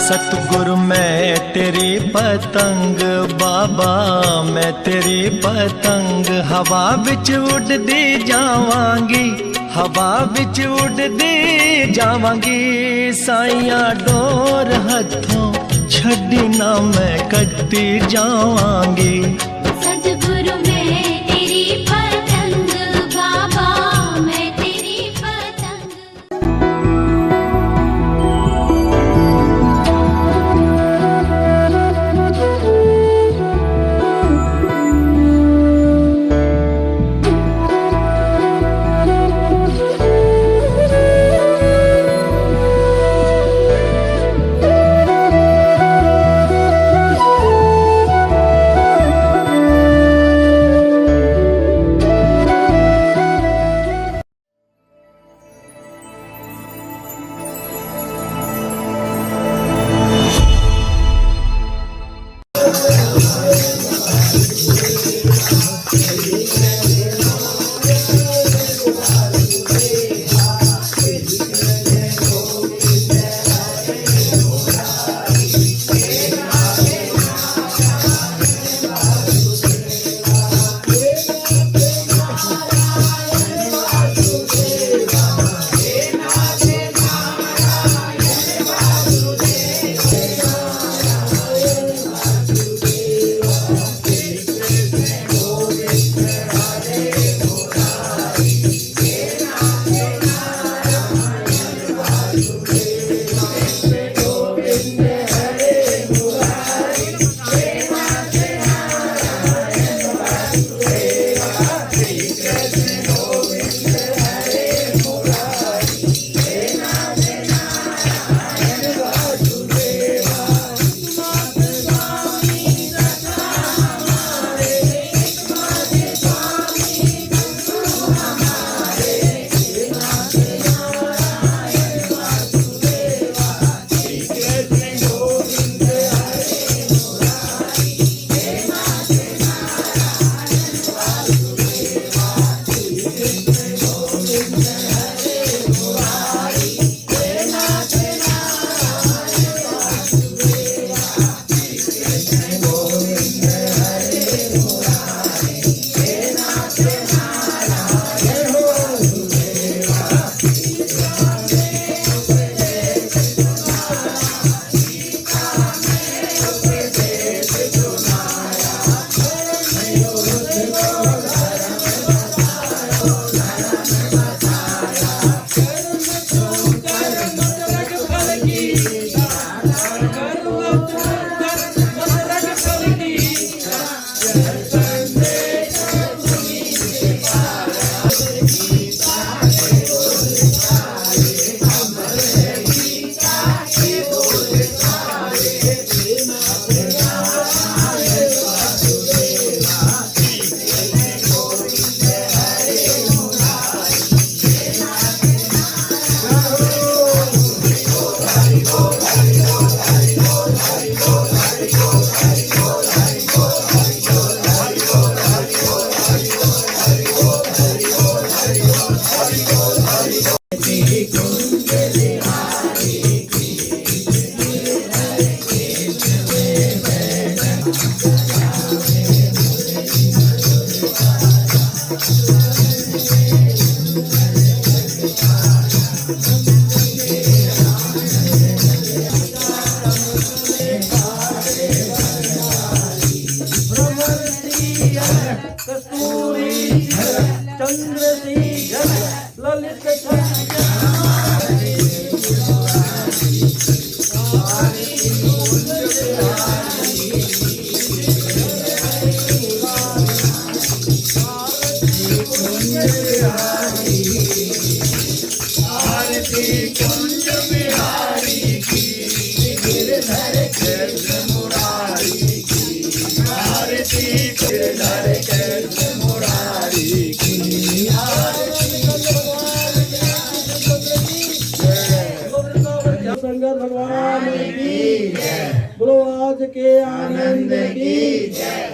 सतगुरु मैं तेरी पतंग बाबा, मैं तेरी पतंग हवा बिच उड़दी जावांगी, हवा बिच उड़दी जावांगी। साइया डोर हथों छड्डी ना मैं कटती जावांगी। सतगुरु मैं तेरी पतंग बाबा, मैं तेरी पतंग। शंकर भगवान की बोलो आज के आनंद की जय।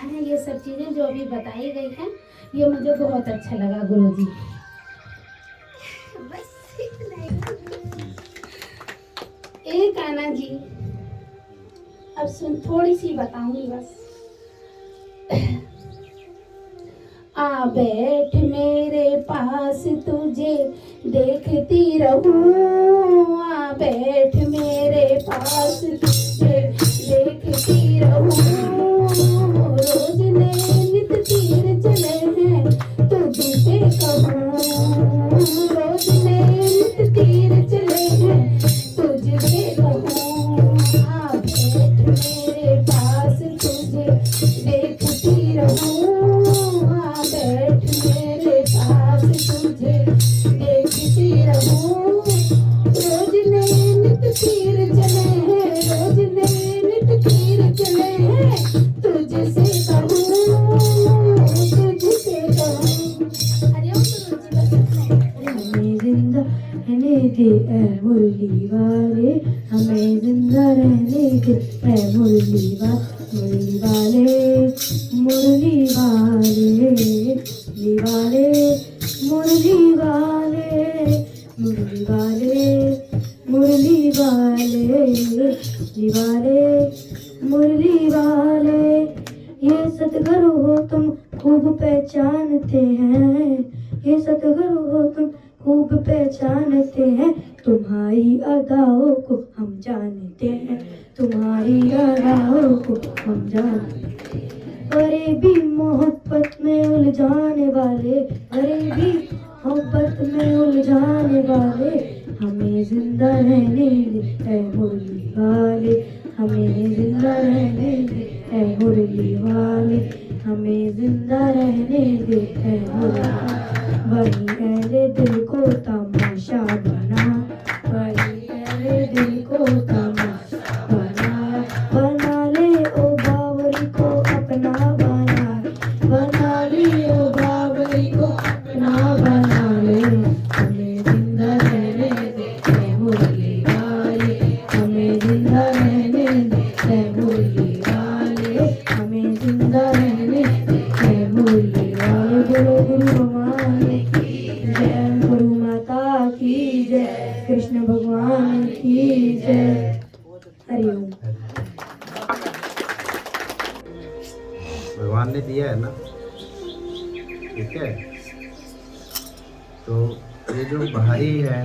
है ये सब चीजें जो अभी बताई गई हैं, ये मुझे बहुत अच्छा लगा गुरुजी। ए कान्हा जी, अब सुन, थोड़ी सी बताऊंगी बस। आ बैठ मेरे पास तुझे देखती रहूं, आ बैठ मेरे पास तुझे देखती रहूं, रोज नैनित तीर चले हैं तुझसे कहूं, रोज नैनित तीर चले हैं तुझसे कहूं, आ बैठ मेरे पास तुझे देखती रहूं, आ बैठ मेरे पास तुझे देखती रहूं, रोज नैनित तीर चले हैं, रोज नैनित तीर चले हैं तुझसे कहूं, तुझसे कहूं। हरिओम गुरुजी बस। हमें जिंदा रहने दे ऐ मुरली वाले, हमें जिंदा रहने दे ऐ मुरली वाले, मुरली वाले, मुरली वाले, मुरली वाले, मुरली वाले, मुरली वाले, मुरली वाले, मुरली वाले। ये सतगुरु हो तुम खूब पहचानते हैं, ये सतगुरु हो तुम खूब पहचानते हैं, तुम्हारी अदाओं को हम जानते हैं, तुम्हारी अदाओं को हम जानते हैं। अरे भी मोहब्बत में उलझाने वाले, अरे भी मोहब्बत में उलझाने वाले, हमें जिंदा रहने दे ऐ मुरली वाले, हमें जिंदा रहने दे ऐ मुरली वाले, हमें जिंदा रहने दे ऐ मुरली वाले। बड़ी ऐले दिल को तमाशा बना, बड़ी ऐले दिल को तमाशा बना, बना ले ओ बावरी को अपना बना, बना ले ओ बावरी को अपना बना ले, हमें जिंदा रहने दे ऐ मुरली वाले, हमें जिंदा रहने दे ऐ मुरली वाले, हमें जिंदा रहने दे ऐ मुरली वाले। बोलो गुरु भगवान की जय, गुरु माता की जय, कृष्ण भगवान की जय। हरिओम। भगवान ने दिया है ना, ठीक है। तो ये जो बाहरी है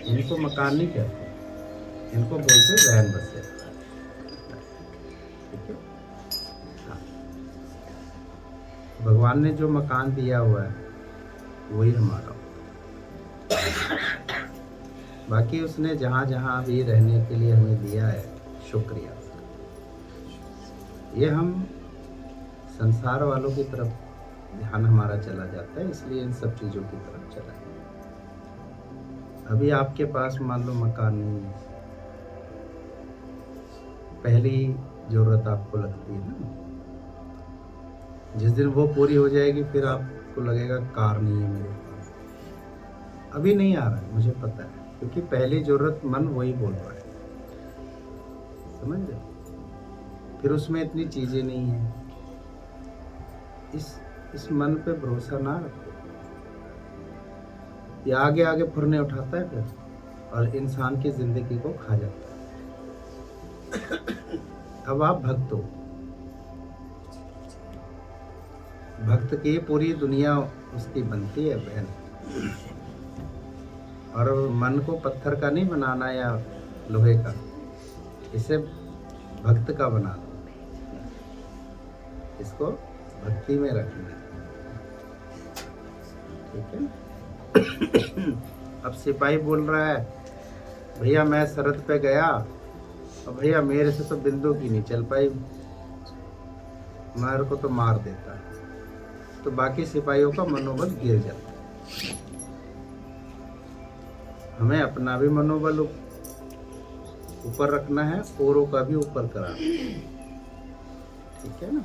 इनको मकान नहीं कहते, इनको बोलते रहन बसेरा, ठीक है। हाँ। भगवान ने जो मकान दिया हुआ है वही हमारा, बाकी उसने जहाँ जहाँ भी रहने के लिए हमें दिया है, शुक्रिया। ये हम संसार वालों की तरफ ध्यान हमारा चला जाता है, इसलिए इन सब चीज़ों की तरफ चला है। अभी आपके पास मान लो मकान नहीं है, पहली जरूरत आपको लगती है ना, जिस दिन वो पूरी हो जाएगी फिर आपको लगेगा कार नहीं है मेरे पास। अभी नहीं आ रहा है, मुझे पता है, क्योंकि पहली जरूरत मन वही बोल रहा है, समझ रहे? फिर उसमें इतनी चीजें नहीं है। इस मन पे भरोसा ना रखो, ये आगे आगे फुरने उठाता है फिर, और इंसान की जिंदगी को खा जाता है। अब आप भक्त हो, भक्त की पूरी दुनिया उसकी बनती है बहन, और मन को पत्थर का नहीं बनाना या लोहे का, इसे भक्त का बना दो, इसको भक्ति में रखना है, ठीक है। अब सिपाही बोल रहा है भैया मैं सरहद पे गया और भैया मेरे से तो बिंदु की नहीं चल पाई, मेरे को तो मार देता है, तो बाकी सिपाहियों का मनोबल गिर जाता है। हमें अपना भी मनोबल ऊपर रखना है, औरों का भी ऊपर कराना है, ठीक है ना।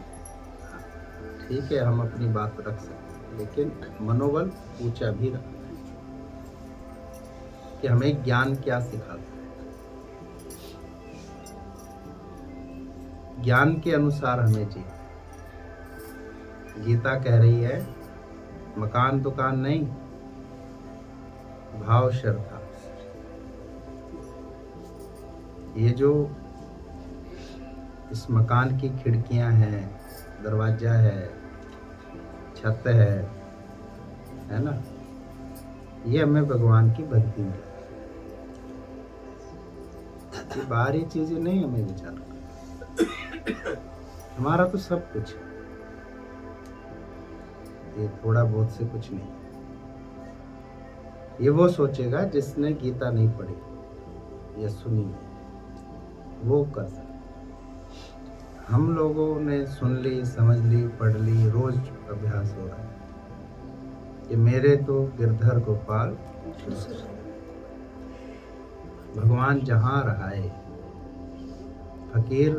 ठीक है, हम अपनी बात रख सकते हैं, लेकिन मनोबल ऊंचा भी रखना है कि हमें ज्ञान क्या सिखाता है। ज्ञान के अनुसार हमें जीना। गीता कह रही है मकान दुकान नहीं, भाव श्रद्धा ये जो इस मकान की खिड़कियां हैं, दरवाजा है, छत है ना, ये हमें भगवान की भक्ति में, ये बाहरी चीजें नहीं हमें विचार करना। हमारा तो सब कुछ है, ये थोड़ा बहुत से कुछ नहीं। ये वो सोचेगा जिसने गीता नहीं पढ़ी या सुनी नहीं, वो कर सकता। हम लोगों ने सुन ली, समझ ली, पढ़ ली, रोज अभ्यास हो रहा है कि मेरे तो गिरधर गोपाल भगवान जहाँ रहाए। फकीर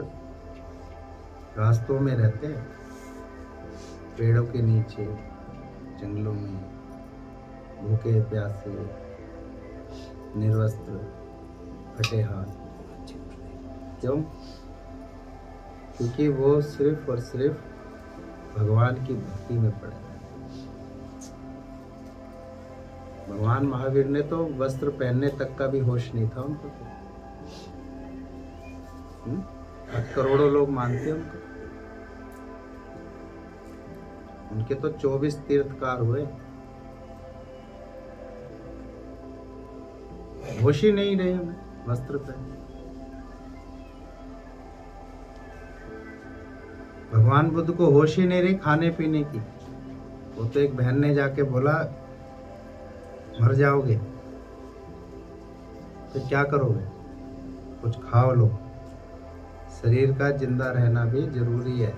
रास्तों में रहते हैं, पेड़ों के नीचे, जंगलों में, भूखे प्यासे, निर्वस्त्र, फटे हाथ। क्यों? क्योंकि वो सिर्फ और सिर्फ भगवान की भक्ति में पड़े। भगवान महावीर ने तो वस्त्र पहनने तक का भी होश नहीं था उनको। करोड़ों लोग मानते हैं उनको। उनके तो 24 तीर्थकार हुए, होश ही नहीं रहे हमें वस्त्र पहन। भगवान बुद्ध को होश ही नहीं रही खाने पीने की। वो तो एक बहन ने जाके बोला मर जाओगे तो क्या करोगे, कुछ खाओ लो, शरीर का जिंदा रहना भी जरूरी है।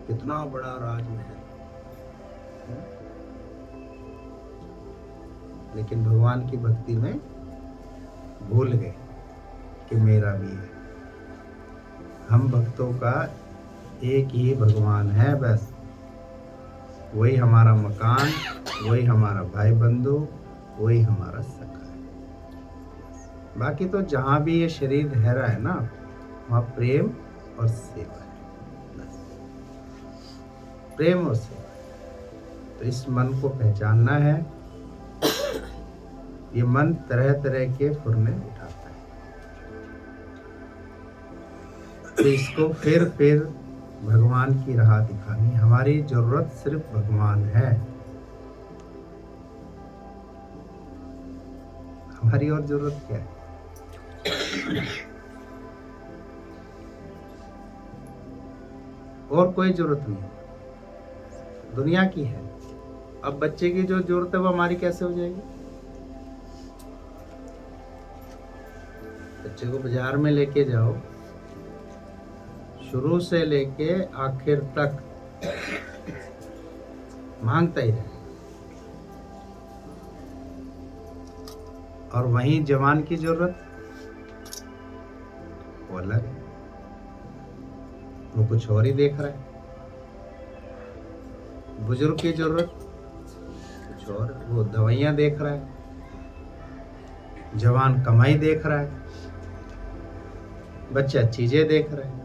कितना बड़ा राजमहल, लेकिन भगवान की भक्ति में भूल गए कि मेरा भी है। हम भक्तों का एक ही भगवान है, बस वही हमारा मकान, वही हमारा भाई बंधु, वही हमारा सखा है। बाकी तो जहाँ भी ये शरीर रह रहा है ना, वहाँ प्रेम और सेवा है, बस प्रेम और सेवा। तो इस मन को पहचानना है। ये मन तरह तरह के फुरने उठाता है, तो इसको फिर भगवान की राह दिखानी। हमारी जरूरत सिर्फ भगवान है, हमारी और जरूरत क्या है? और कोई जरूरत नहीं, दुनिया की है। अब बच्चे की जो जरूरत है वो हमारी कैसे हो जाएगी? बच्चे को बाजार में लेके जाओ, शुरू से लेके आखिर तक मांगता ही रहे। और वहीं जवान की जरूरत वो अलग है, वो कुछ और ही देख रहा है। बुजुर्ग की जरूरत कुछ और, वो दवाइयां देख रहा है। जवान कमाई देख रहा है, बच्चा चीजें देख रहा है।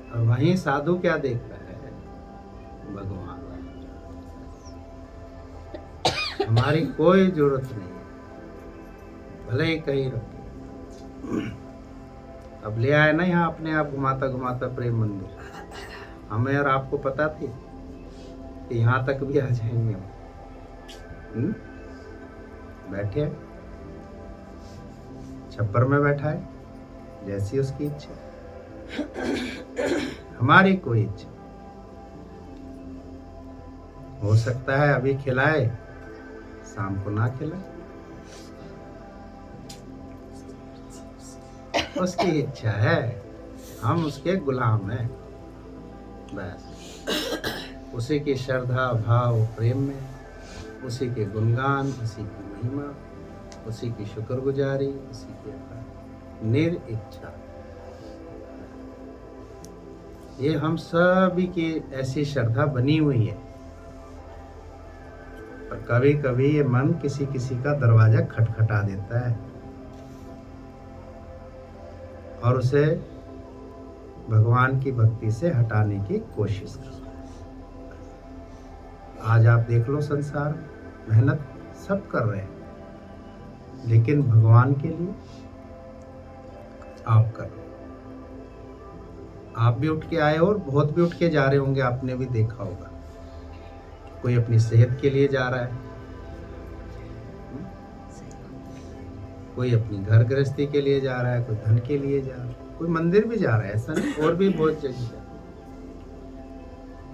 और वहीं साधु क्या देख रहा है? भगवान। हमारी कोई जरूरत नहीं है, भले ही कहीं रखे। अब ले आए ना यहाँ अपने आप घुमाता घुमाता प्रेम मंदिर। हमें और आपको पता थी कि यहाँ तक भी आ जाएंगे हम। बैठे, छप्पर में बैठा है, जैसी उसकी इच्छा, हमारी कोई इच्छा। हो सकता है अभी खिलाए, शाम को ना खिलाए, उसकी इच्छा है। हम उसके गुलाम हैं, बस उसी की श्रद्धा भाव प्रेम में, उसी के गुणगान, उसी की महिमा, उसी की शुक्रगुजारी, उसी की निरिच्छा। ये हम सभी की ऐसी श्रद्धा बनी हुई है। पर कभी कभी ये मन किसी किसी का दरवाजा खटखटा देता है और उसे भगवान की भक्ति से हटाने की कोशिश करता है। आज आप देख लो, संसार मेहनत सब कर रहे हैं, लेकिन भगवान के लिए आप कर रहे हो। आप भी उठ के आए और बहुत भी उठ के जा रहे होंगे, आपने भी देखा होगा। कोई अपनी सेहत के लिए जा रहा है, कोई अपनी घर गृहस्थी के लिए जा रहा है, कोई धन के लिए जा रहा है, कोई मंदिर भी जा रहा है, ऐसा नहीं, और भी बहुत जगह जा रहा है।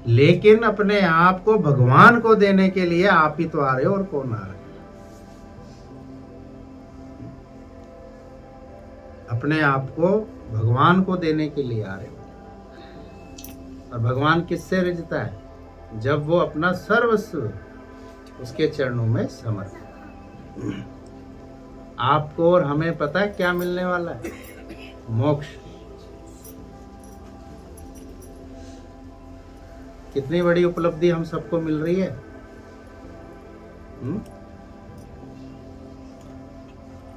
लेकिन अपने आप को भगवान को देने के लिए आप ही तो आ रहे हो, और कौन आ रहा है? अपने आप को भगवान को देने के लिए आ रहे हो। और भगवान किससे रिझता है? जब वो अपना सर्वस्व उसके चरणों में समर्पित। आपको और हमें पता है क्या मिलने वाला है? मोक्ष। कितनी बड़ी उपलब्धि हम सबको मिल रही है।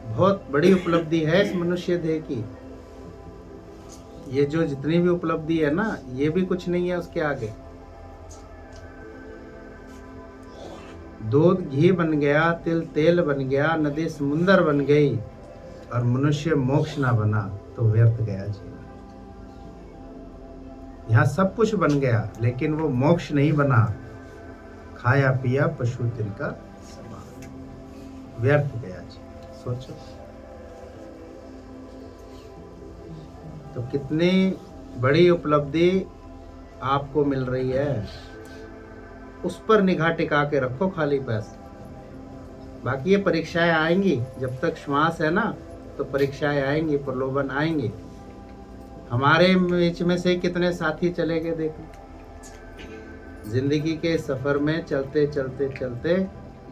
बहुत बड़ी उपलब्धि है इस मनुष्य देह की। ये जो जितनी भी उपलब्धि है ना, ये भी कुछ नहीं है उसके आगे। दूध घी बन गया, तिल तेल बन गया, नदी समुंदर बन गई, और मनुष्य मोक्ष ना बना तो व्यर्थ गया जीवन। यहाँ सब कुछ बन गया, लेकिन वो मोक्ष नहीं बना। खाया पिया पशु तिनका समान, व्यर्थ गया जीवन। सोचो तो कितनी बड़ी उपलब्धि आपको मिल रही है। उस पर निगाह टिका के रखो खाली बस। बाकी ये परीक्षाएं आएंगी, जब तक श्वास है ना तो परीक्षाएं आएंगी, प्रलोभन आएंगे। हमारे बीच में से कितने साथी चले गए देखो। जिंदगी के सफर में चलते चलते चलते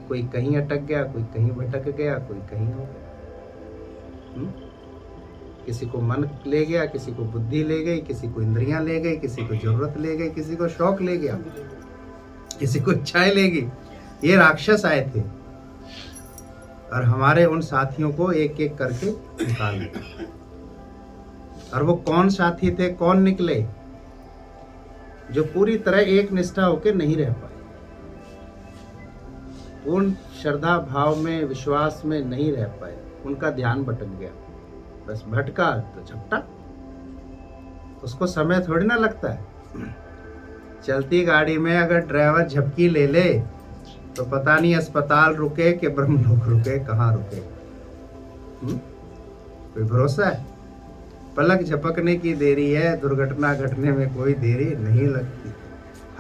कोई कहीं अटक गया, कोई कहीं भटक गया, कोई कहीं हो गया। किसी को मन ले गया, किसी को बुद्धि ले गई, किसी को इंद्रियां ले गई, किसी को जरूरत ले गई, किसी को शौक ले गया, किसी को इच्छाएं ले गई। ये राक्षस आए थे और हमारे उन साथियों को एक एक करके निकाल दिया। और वो कौन साथी थे, कौन निकले? जो पूरी तरह एक निष्ठा होकर नहीं रह पाए, उन श्रद्धा भाव में, विश्वास में नहीं रह पाए, उनका ध्यान भटक गया। बस भटका तो झपटा। उसको समय थोड़ी ना लगता है। चलती गाड़ी में अगर ड्राइवर झपकी ले ले तो पता नहीं अस्पताल रुके कि ब्रह्मलोक रुके, कहाँ रुके। कोई भरोसा है? पलक झपकने की देरी है, दुर्घटना घटने में कोई देरी नहीं लगती।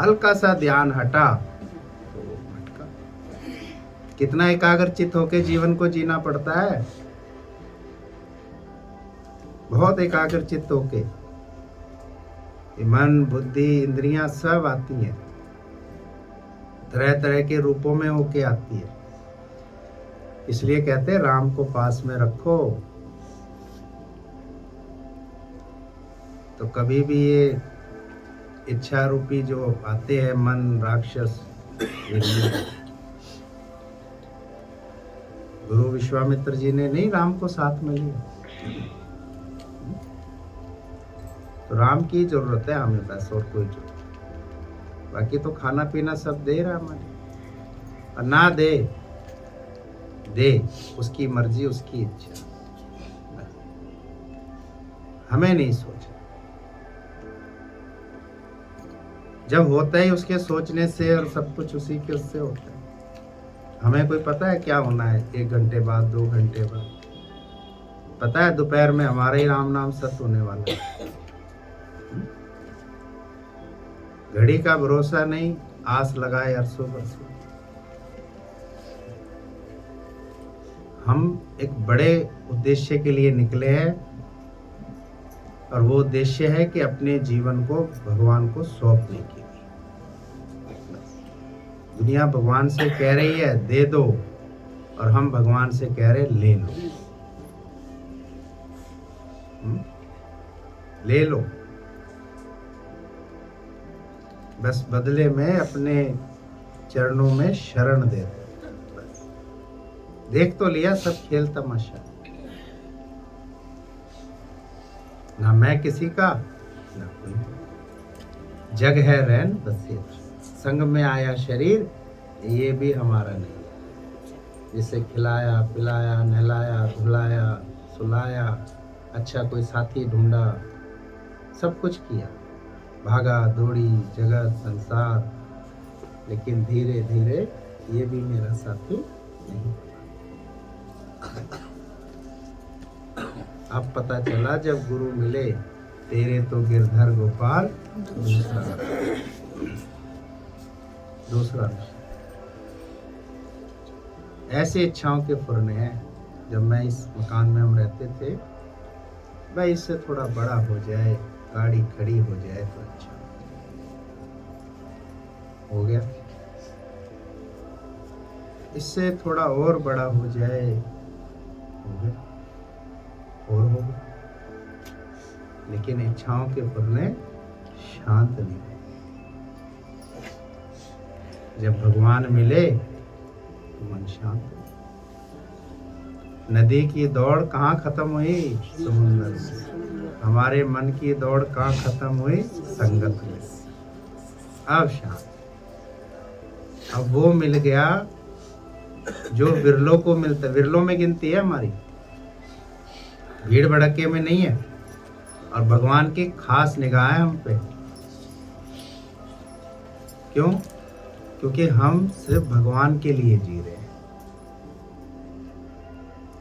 हल्का सा ध्यान हटा तो भटका। कितना एकाग्रचित्त होके जीवन को जीना पड़ता है। बहुत एकाग्रचित्त होके। मन, बुद्धि, इंद्रियां सब आती हैं, तरह तरह के रूपों में होके आती है। इसलिए कहते हैं राम को पास में रखो। तो कभी भी ये इच्छा रूपी जो आते हैं मन, राक्षस, गुरु विश्वामित्र जी ने नहीं राम को साथ में लिया। तो राम की जरूरत है हमें बस, और कोई जरूरत। बाकी तो खाना पीना सब दे रहा हमारे। और ना दे दे, उसकी मर्जी, उसकी इच्छा। हमें नहीं सोचना। जब होता ही उसके सोचने से, और सब कुछ उसी के उससे होता है। हमें कोई पता है क्या होना है 1 घंटे बाद, 2 घंटे बाद? पता है दोपहर में हमारा ही राम नाम सत्य होने वाला है। घड़ी का भरोसा नहीं, आस लगाए अरसों बरसों। हम एक बड़े उद्देश्य के लिए निकले हैं, और वो उद्देश्य है कि अपने जीवन को भगवान को सौंपने के लिए। दुनिया भगवान से कह रही है दे दो, और हम भगवान से कह रहे ले लो। ले लो। बस बदले में अपने चरणों में शरण दे दो। देख तो लिया सब खेल तमाशा। ना मैं किसी का, ना कोई। जग है रैन बसेरा, संग में आया शरीर, ये भी हमारा नहीं। जिसे खिलाया पिलाया नहलाया धुलाया सुलाया, अच्छा कोई साथी ढूंढा, सब कुछ किया, भागा दौड़ी जगत संसार, लेकिन धीरे धीरे ये भी मेरा साथी नहीं। अब पता चला जब गुरु मिले, तेरे तो गिरधर गोपाल दूसरा ऐसी इच्छाओं के फुरने हैं। जब मैं इस मकान में हम रहते थे, भाई इससे थोड़ा बड़ा हो जाए, गाड़ी खड़ी हो जाए तो अच्छा हो गया, इससे थोड़ा और बड़ा हो जाए, हो गया और हो गया, लेकिन इच्छाओं के फुरने शांत नहीं। जब भगवान मिले तो मन शांत हो। नदी की दौड़ कहाँ खत्म हुई? समुद्र में। हमारे मन की दौड़ कहाँ खत्म हुई? संगत में। अब शांत। अब वो मिल गया जो विरलों को मिलता है। विरलों में गिनती है हमारी, भीड़ भड़के में नहीं है, और भगवान की खास निगाह है हम पे। क्यों? क्योंकि हम सिर्फ भगवान के लिए जी रहे हैं,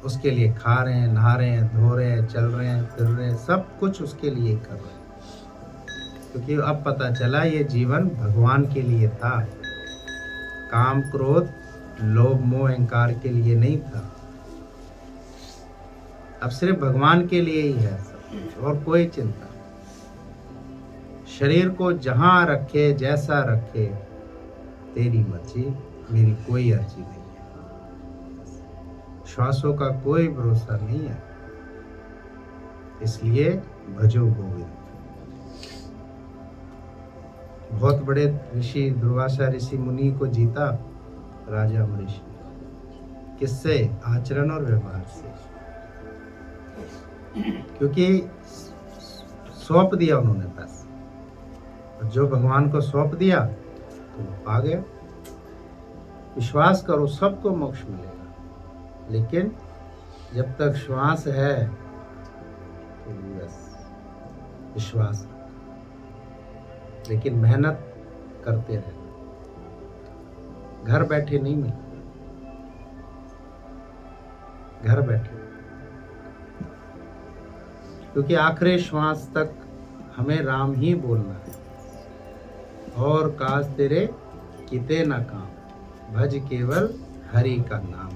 उसके लिए खा रहे हैं, नहा रहे हैं, धो रहे हैं, चल रहे हैं, फिर रहे हैं, सब कुछ उसके लिए कर रहे हैं। क्योंकि अब पता चला ये जीवन भगवान के लिए था, काम क्रोध लोभ मोह अहंकार के लिए नहीं था। अब सिर्फ भगवान के लिए ही है सब कुछ, और कोई चिंता नहीं। शरीर को जहां रखे जैसा रखे तेरी मर्जी, मेरी कोई अर्जी नहीं है। श्वासों का कोई भरोसा नहीं है, इसलिए भजो गोविंद। बहुत बड़े ऋषि दुर्वासा ऋषि मुनि को जीता राजा अम्बरीश। किससे? आचरण और व्यवहार से। क्योंकि सौंप दिया उन्होंने बस, और जो भगवान को सौंप दिया तो वो पा गया। विश्वास करो सबको मोक्ष मिलेगा, लेकिन जब तक श्वास है तो बस विश्वास, लेकिन मेहनत करते रहे। घर बैठे नहीं मिलता, घर बैठे, क्योंकि आखिरी श्वास तक हमें राम ही बोलना है। और काज तेरे किते न काम, भज केवल हरि का नाम।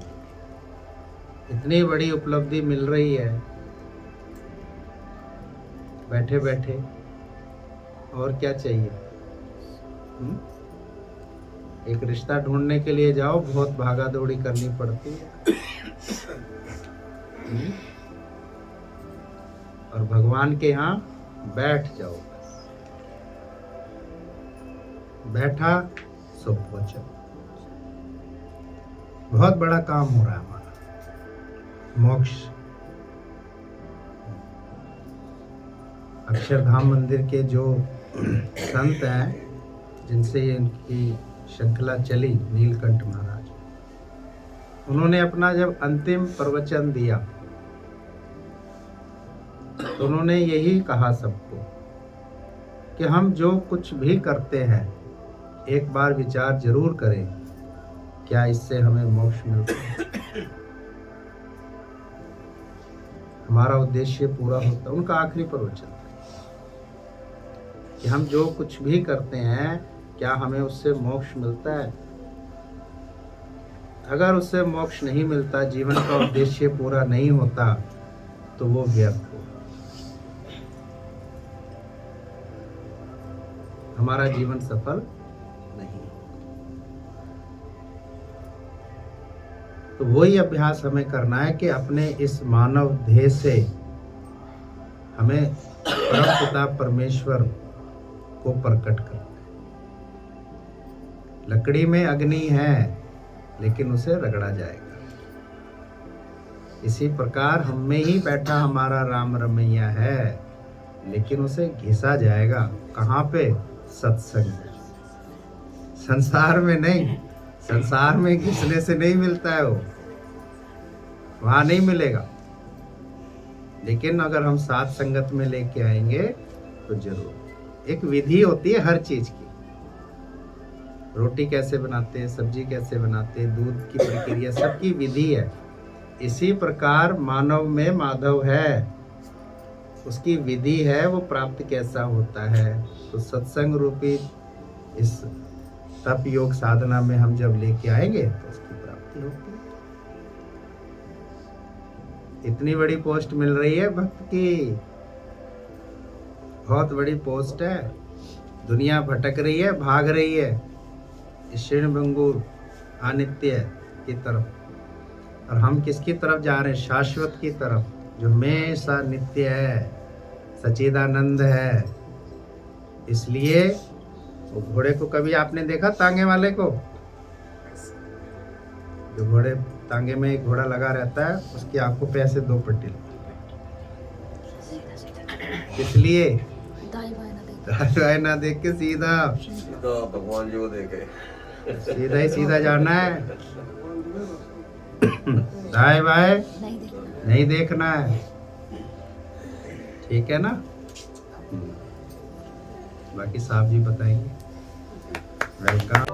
इतनी बड़ी उपलब्धि मिल रही है बैठे बैठे, और क्या चाहिए? एक रिश्ता ढूंढने के लिए जाओ, बहुत भागा दौड़ी करनी पड़ती है। और भगवान के यहाँ बैठ जाओ, बस बैठा सो पहुंचो। बहुत बड़ा काम हो रहा है हमारा, मोक्ष। अक्षरधाम मंदिर के जो संत हैं, जिनसे इनकी श्रृंखला चली, नीलकंठ महाराज, उन्होंने अपना जब अंतिम प्रवचन दिया तो उन्होंने यही कहा सबको कि हम जो कुछ भी करते हैं एक बार विचार जरूर करें, क्या इससे हमें मोक्ष मिलता है, हमारा उद्देश्य पूरा होता है। उनका आखिरी प्रवचन था कि हम जो कुछ भी करते हैं क्या हमें उससे मोक्ष मिलता है। अगर उससे मोक्ष नहीं मिलता, जीवन का उद्देश्य पूरा नहीं होता, तो वो व्यर्थ हो, हमारा जीवन सफल नहीं। तो वही अभ्यास हमें करना है कि अपने इस मानव देह से हमें परमपिता परमेश्वर को प्रकट करना है। लकड़ी में अग्नि है, लेकिन उसे रगड़ा जाएगा। इसी प्रकार हम में ही बैठा हमारा राम रमैया है, लेकिन उसे घिसा जाएगा। कहाँ पे? सत्संग। संसार में नहीं, संसार में घिसने से नहीं मिलता है वो, वहां नहीं मिलेगा। लेकिन अगर हम साथ संगत में लेके आएंगे तो जरूर। एक विधि होती है हर चीज की। रोटी कैसे बनाते हैं, सब्जी कैसे बनाते हैं, दूध की प्रक्रिया, सबकी विधि है। इसी प्रकार मानव में माधव है, उसकी विधि है, वो प्राप्त कैसा होता है। तो सत्संग रूपी इस तप योग साधना में हम जब लेके आएंगे तो उसकी प्राप्ति होती है। इतनी बड़ी पोस्ट मिल रही है भक्त की, बहुत बड़ी पोस्ट है। दुनिया भटक रही है, भाग रही है इस क्षीण भंगुर अनित्य की तरफ, और हम किसकी तरफ जा रहे हैं? शाश्वत की तरफ, जो हमेशा नित्य है, सच्चिदानंद है। इसलिए वो घोड़े को कभी आपने देखा, तांगे वाले को? जो घोड़े तांगे में एक घोड़ा लगा रहता है, उसकी आंखों पे ऐसे 2 पट्टी लगती है। इसलिए दाएं ना देख के सीधा भगवान जी को देखे, सीधा ही सीधा जाना है। दाएं बाएं नहीं देखना है, ठीक है ना? बाकी साहब जी बताएंगे। वेलकम।